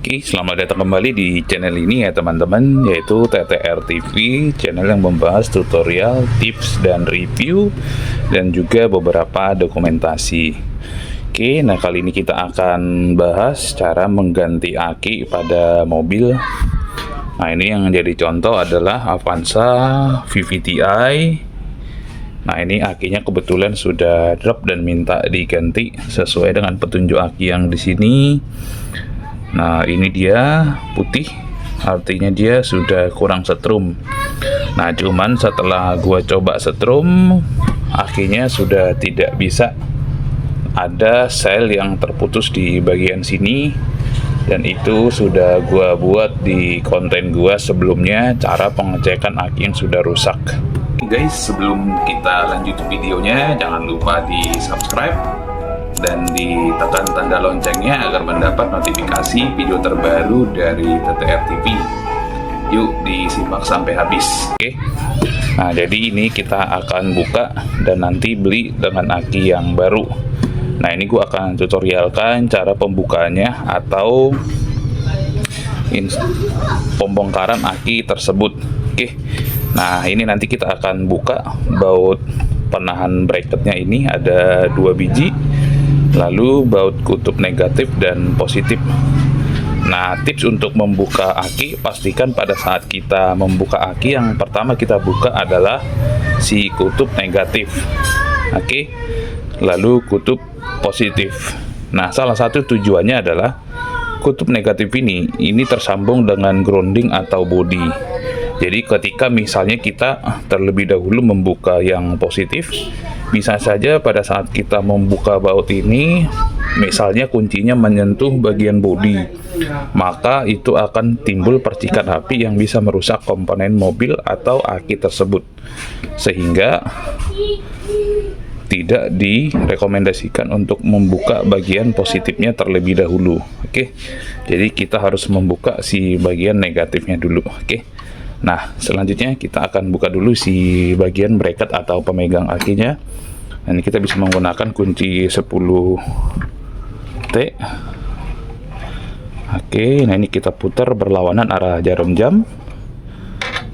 Oke, selamat datang kembali di channel ini ya teman-teman, yaitu TTR TV, channel yang membahas tutorial, tips, dan review, dan juga beberapa dokumentasi. Oke, nah kali ini kita akan bahas cara mengganti aki pada mobil. Nah ini yang jadi contoh adalah Avanza VVTi. Nah ini akinya kebetulan sudah drop dan minta diganti sesuai dengan petunjuk aki yang di sini. Nah ini dia putih, artinya dia sudah kurang setrum. Nah cuman setelah gua coba setrum, akinya sudah tidak bisa, ada sel yang terputus di bagian sini. Dan itu sudah gua buat di konten gua sebelumnya, cara pengecekan aki yang sudah rusak. Guys, sebelum kita lanjut videonya, jangan lupa di subscribe dan ditekan tanda loncengnya agar mendapat notifikasi video terbaru dari TTR TV. Yuk disimak sampai habis. Oke. Nah jadi ini kita akan buka dan nanti beli dengan aki yang baru. Nah ini gua akan tutorialkan cara pembukaannya atau pembongkaran aki tersebut. Oke. Nah ini nanti kita akan buka baut penahan bracketnya, ini ada 2 biji. Lalu baut kutub negatif dan positif. Nah tips untuk membuka aki, pastikan pada saat kita membuka aki, yang pertama kita buka adalah si kutub negatif. Oke. Lalu kutub positif. Nah salah satu tujuannya adalah kutub negatif ini tersambung dengan grounding atau body. Jadi ketika misalnya kita terlebih dahulu membuka yang positif, bisa saja pada saat kita membuka baut ini, misalnya kuncinya menyentuh bagian bodi, maka itu akan timbul percikan api yang bisa merusak komponen mobil atau aki tersebut, sehingga tidak direkomendasikan untuk membuka bagian positifnya terlebih dahulu. Oke, jadi kita harus membuka si bagian negatifnya dulu. Oke. Nah selanjutnya kita akan buka dulu si bagian bracket atau pemegang akinya. Ini kita bisa menggunakan kunci 10T. Oke, nah ini kita putar berlawanan arah jarum jam.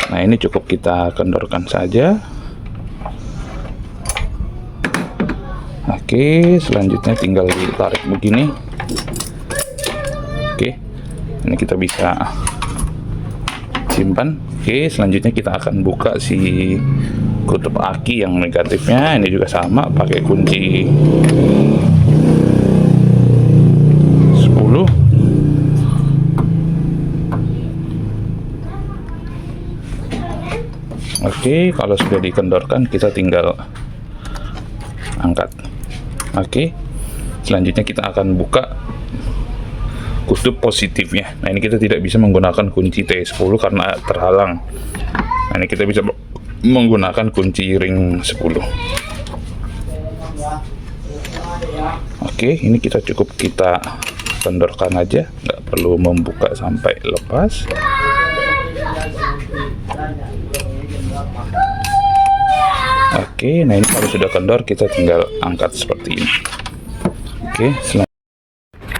Nah ini cukup kita kendorkan saja. Oke, selanjutnya tinggal ditarik begini. Oke, ini kita bisa simpan. Oke, selanjutnya kita akan buka si kutub aki yang negatifnya. Ini juga sama, pakai kunci 10. Oke, kalau sudah dikendorkan kita tinggal angkat. Oke, selanjutnya kita akan buka kutub positifnya. Nah ini kita tidak bisa menggunakan kunci T10 karena terhalang. Nah ini kita bisa menggunakan kunci ring 10. Oke, ini kita cukup kita kendorkan aja, nggak perlu membuka sampai lepas. Oke, nah ini kalau sudah kendor kita tinggal angkat seperti ini.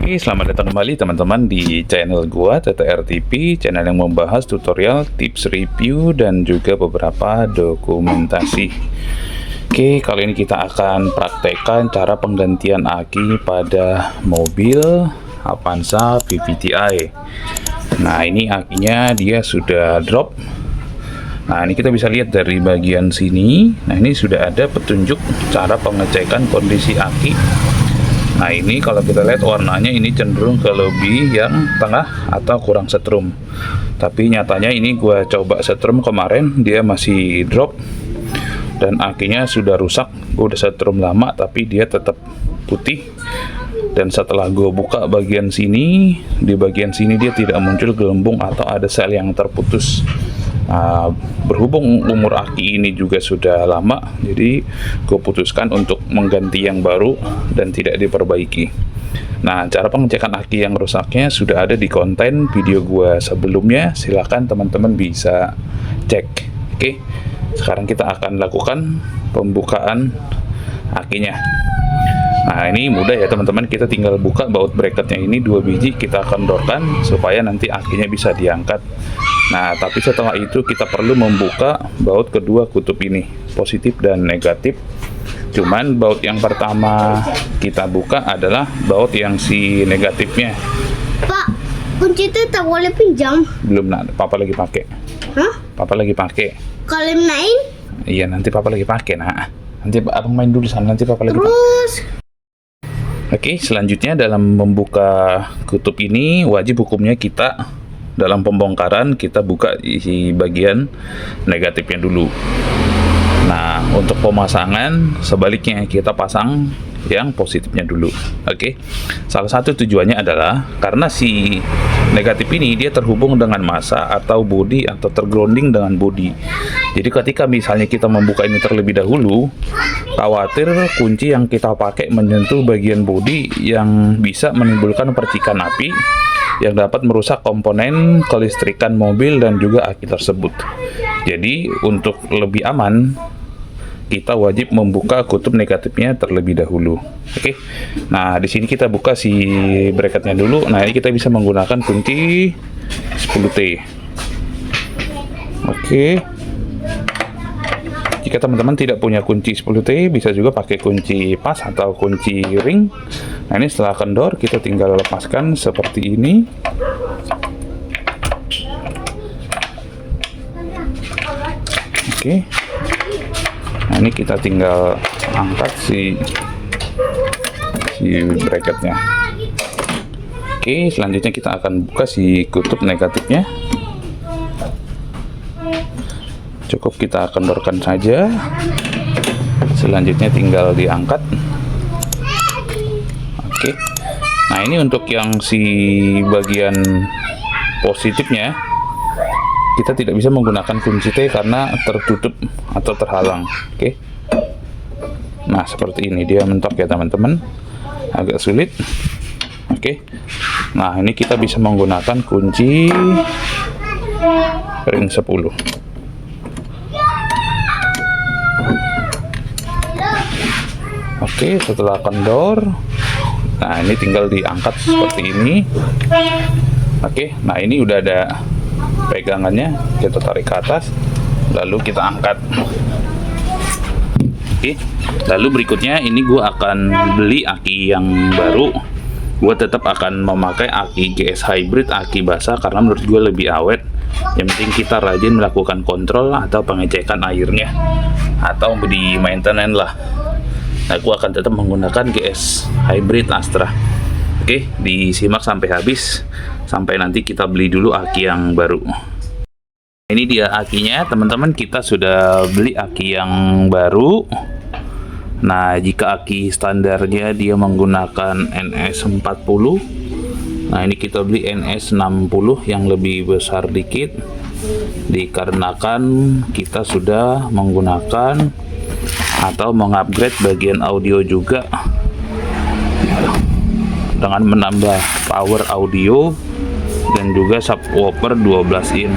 Oke, selamat datang kembali teman-teman di channel gua TTR TV, channel yang membahas tutorial, tips, review, dan juga beberapa dokumentasi. Oke, kali ini kita akan praktekkan cara penggantian aki pada mobil Avanza VVTi. Nah ini akinya dia sudah drop. Nah ini kita bisa lihat dari bagian sini. Nah ini sudah ada petunjuk cara pengecekan kondisi aki. Nah ini kalau kita lihat warnanya ini cenderung ke lebih yang tengah atau kurang setrum. Tapi nyatanya ini gua coba setrum kemarin, dia masih drop dan akinya sudah rusak. Gua udah setrum lama tapi dia tetap putih. Dan setelah gua buka bagian sini, di bagian sini dia tidak muncul gelembung atau ada sel yang terputus. Nah, berhubung umur aki ini juga sudah lama, jadi gue putuskan untuk mengganti yang baru dan tidak diperbaiki. Nah cara pengecekan aki yang rusaknya sudah ada di konten video gue sebelumnya, silahkan teman-teman bisa cek. Oke, sekarang kita akan lakukan pembukaan akinya. Nah, ini mudah ya teman-teman, kita tinggal buka baut bracketnya ini 2 biji, kita kendorkan supaya nanti akinya bisa diangkat. Nah, tapi setelah itu kita perlu membuka baut kedua kutub ini, positif dan negatif. Cuman baut yang pertama kita buka adalah baut yang si negatifnya. Pak, kunci itu tak boleh pinjam. Belum, nak, papa lagi pakai. Hah? Papa lagi pakai. Kalau main? Iya, nanti papa lagi pakai, nak. Nanti abang main dulu sana, nanti papa lagi pakai. Terus? Oke, selanjutnya dalam membuka kutub ini wajib hukumnya kita dalam pembongkaran kita buka isi bagian negatifnya dulu. Nah, untuk pemasangan sebaliknya kita pasang yang positifnya dulu. Oke. Salah satu tujuannya adalah karena si negatif ini dia terhubung dengan massa atau bodi atau tergrounding dengan bodi. Jadi ketika misalnya kita membuka ini terlebih dahulu, khawatir kunci yang kita pakai menyentuh bagian bodi yang bisa menimbulkan percikan api yang dapat merusak komponen kelistrikan mobil dan juga aki tersebut. Jadi untuk lebih aman, kita wajib membuka kutub negatifnya terlebih dahulu. Oke. Nah, di sini kita buka si bracketnya dulu. Nah, ini kita bisa menggunakan kunci 10T. Oke. Jika teman-teman tidak punya kunci 10T, bisa juga pakai kunci pas atau kunci ring. Nah, ini setelah kendor, kita tinggal lepaskan seperti ini. Oke. Nah, ini kita tinggal angkat si bracketnya. Oke, selanjutnya kita akan buka si kutub negatifnya. Cukup kita kendorkan saja. Selanjutnya tinggal diangkat. Oke. Nah, ini untuk yang si bagian positifnya, kita tidak bisa menggunakan kunci T karena tertutup atau terhalang. Oke. Nah, seperti ini dia mentok ya teman-teman. Agak sulit. Oke. Nah, ini kita bisa menggunakan kunci ring 10. Oke, setelah kendor, nah ini tinggal diangkat seperti ini. Oke, nah ini udah ada pegangannya, kita tarik ke atas, lalu kita angkat. Oke, lalu berikutnya ini gue akan beli aki yang baru. Gue tetap akan memakai aki GS Hybrid, aki basah, karena menurut gue lebih awet. Yang penting kita rajin melakukan kontrol atau pengecekan airnya, atau di maintenance lah. Nah, aku akan tetap menggunakan GS Hybrid Astra. Oke, disimak sampai habis, sampai nanti kita beli dulu aki yang baru. Ini dia akinya, teman-teman. Kita sudah beli aki yang baru. Nah, jika aki standarnya dia menggunakan NS40. Nah, ini kita beli NS60 yang lebih besar dikit. Dikarenakan kita sudah menggunakan atau mengupgrade bagian audio juga dengan menambah power audio dan juga subwoofer 12 in.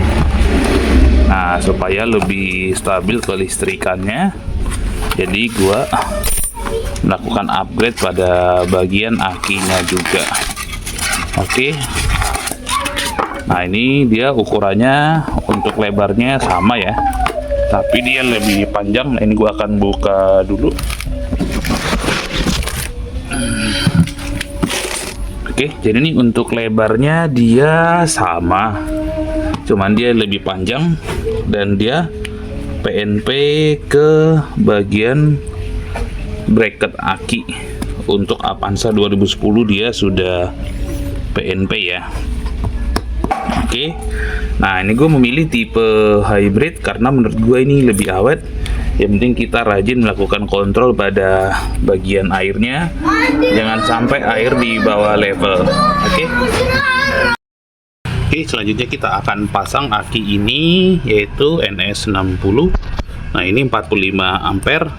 Nah, supaya lebih stabil kelistrikannya, jadi gua melakukan upgrade pada bagian akinya juga. Oke. Nah, ini dia ukurannya untuk lebarnya sama ya, tapi dia lebih panjang. Nah, ini gua akan buka dulu. Oke, jadi ini untuk lebarnya dia sama, cuman dia lebih panjang dan dia PNP ke bagian bracket aki. Untuk Avanza 2010 dia sudah PNP ya. Oke. Nah, ini gue memilih tipe hybrid karena menurut gue ini lebih awet. Yang penting kita rajin melakukan kontrol pada bagian airnya, jangan sampai air di bawah level. Oke. Oke, selanjutnya kita akan pasang aki ini, yaitu NS60. Nah, ini 45 ampere,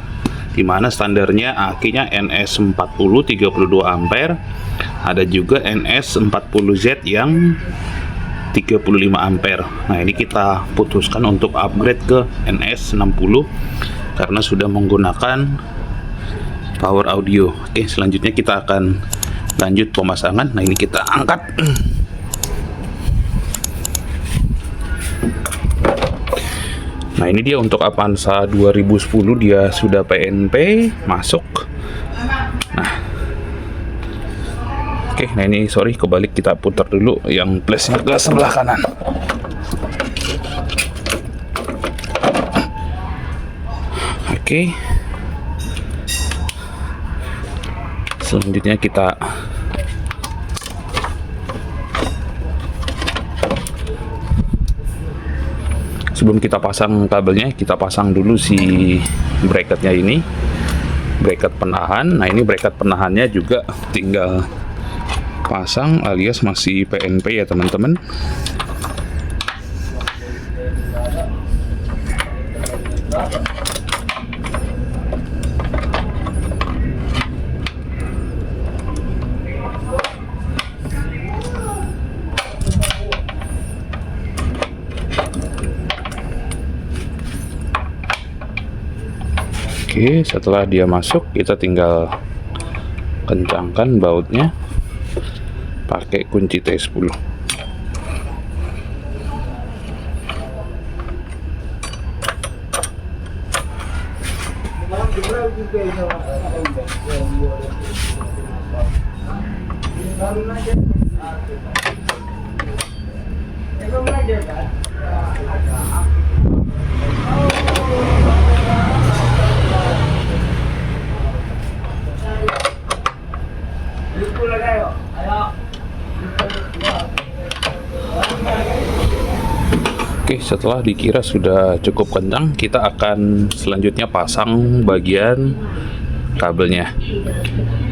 dimana standarnya akinya NS40 32 ampere. Ada juga NS40Z yang 35 ampere. Nah, ini kita putuskan untuk upgrade ke NS60 karena sudah menggunakan power audio. Oke, selanjutnya kita akan lanjut pemasangan. Nah, ini kita angkat. Nah, ini dia untuk Avanza 2010, dia sudah PNP masuk. Nah, oke, nah ini sorry kebalik, kita putar dulu yang plusnya ke sebelah kanan. Oke, selanjutnya kita sebelum kita pasang kabelnya, kita pasang dulu si bracketnya ini, bracket penahan. Nah, ini bracket penahannya juga tinggal pasang alias masih PNP ya teman-teman. Oke, setelah dia masuk, kita tinggal kencangkan bautnya pakai kunci T10. Oke, setelah dikira sudah cukup kencang, kita akan selanjutnya pasang bagian kabelnya.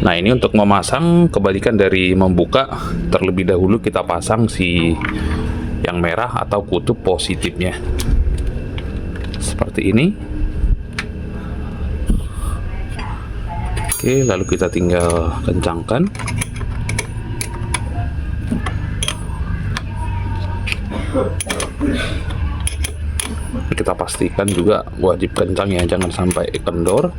Nah, ini untuk memasang kebalikan dari membuka, terlebih dahulu kita pasang si yang merah atau kutub positifnya. Seperti ini. Oke, lalu kita tinggal kencangkan. Kita pastikan juga wajib kencang ya, jangan sampai kendor.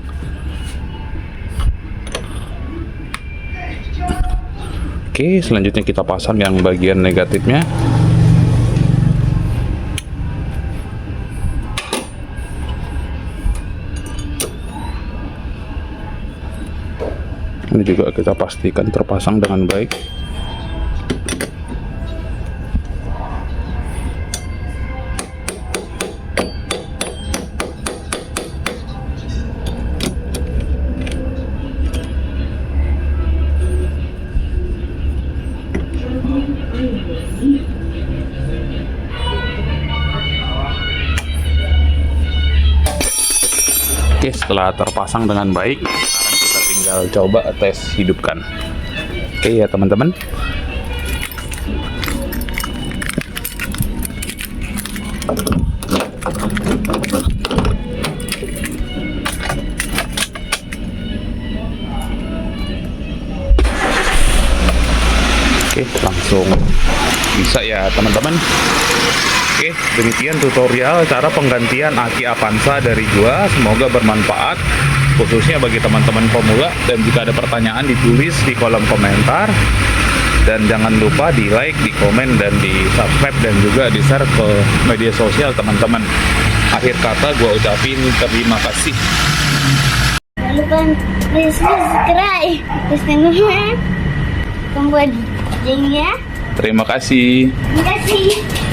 Oke, selanjutnya kita pasang yang bagian negatifnya. Ini juga kita pastikan terpasang dengan baik. Oke, setelah terpasang dengan baik, sekarang kita tinggal coba tes hidupkan. Oke ya teman-teman. Oke, langsung bisa ya teman-teman. Oke, demikian tutorial cara penggantian aki Avanza dari gua. Semoga bermanfaat, khususnya bagi teman-teman pemula. Dan jika ada pertanyaan, ditulis di kolom komentar. Dan jangan lupa di like, di komen, dan di subscribe, dan juga di share ke media sosial teman-teman. Akhir kata gua ucapin terima kasih. Jangan lupa subscribe, terus tombol loncengnya. Terima kasih. Terima kasih.